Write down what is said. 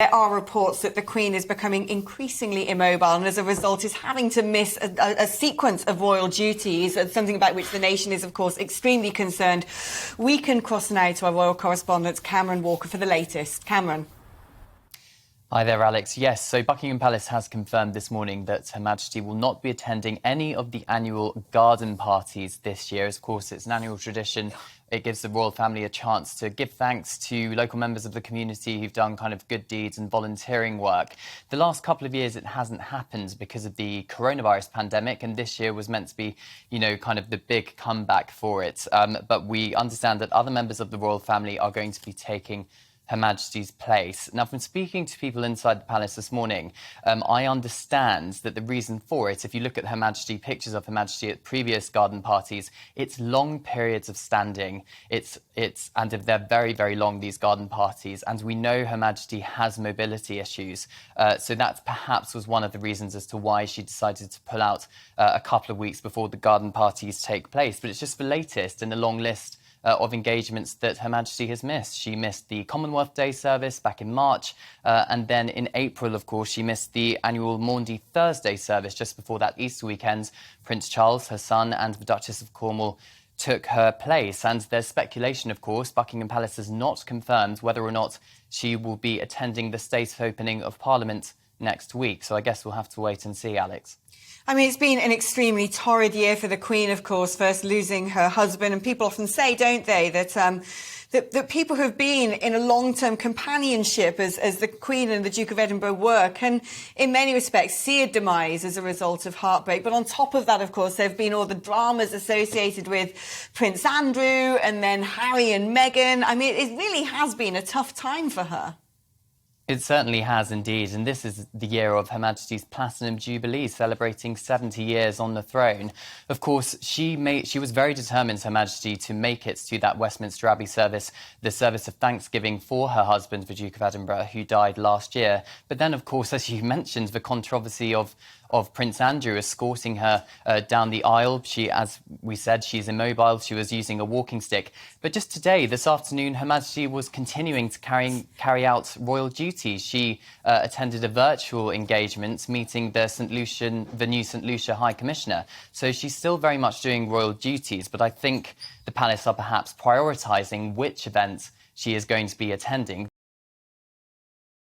There are reports that the Queen is becoming increasingly immobile and as a result is having to miss a sequence of royal duties, something about which the nation is, of course, extremely concerned. We can cross now to our royal correspondent, Cameron Walker, for the latest. Cameron. Hi there, Alex. Yes, so Buckingham Palace has confirmed this morning that Her Majesty will not be attending any of the annual garden parties this year. Of course, it's an annual tradition. It gives the royal family a chance to give thanks to local members of the community who've done kind of good deeds and volunteering work. The last couple of years, it hasn't happened because of the coronavirus pandemic, and this year was meant to be, kind of the big comeback for it. But we understand that other members of the royal family are going to be taking Her Majesty's place. Now, from speaking to people inside the palace this morning, I understand that the reason for it, if you look at Her Majesty, pictures of Her Majesty at previous garden parties, it's long periods of standing. And they're very, very long, these garden parties. And we know Her Majesty has mobility issues. So that perhaps was one of the reasons as to why she decided to pull out a couple of weeks before the garden parties take place. But it's just the latest in the long list of engagements that Her Majesty has missed. She missed the Commonwealth Day service back in March, and then in April, of course, she missed the annual Maundy Thursday service just before that Easter weekend. Prince Charles, her son, and the Duchess of Cornwall took her place. And there's speculation, of course. Buckingham Palace has not confirmed whether or not she will be attending the state opening of Parliament next week. So I guess we'll have to wait and see, Alex. I mean, it's been an extremely torrid year for the Queen, of course, first losing her husband. And people often say, don't they, that that people who've been in a long-term companionship as the Queen and the Duke of Edinburgh were can, in many respects, see a demise as a result of heartbreak. But on top of that, of course, there have been all the dramas associated with Prince Andrew and then Harry and Meghan. I mean, it really has been a tough time for her. It certainly has indeed, and this is the year of Her Majesty's Platinum Jubilee, celebrating 70 years on the throne. Of course, she was very determined, Her Majesty, to make it to that Westminster Abbey service, the service of thanksgiving for her husband, the Duke of Edinburgh, who died last year. But then, of course, as you mentioned, the controversy of Prince Andrew escorting her down the aisle. As we said, she's immobile. She was using a walking stick. But just today, this afternoon, Her Majesty was continuing to carry out royal duties. She attended a virtual engagement meeting the new St Lucia High Commissioner. So she's still very much doing royal duties. But I think the palace are perhaps prioritising which events she is going to be attending.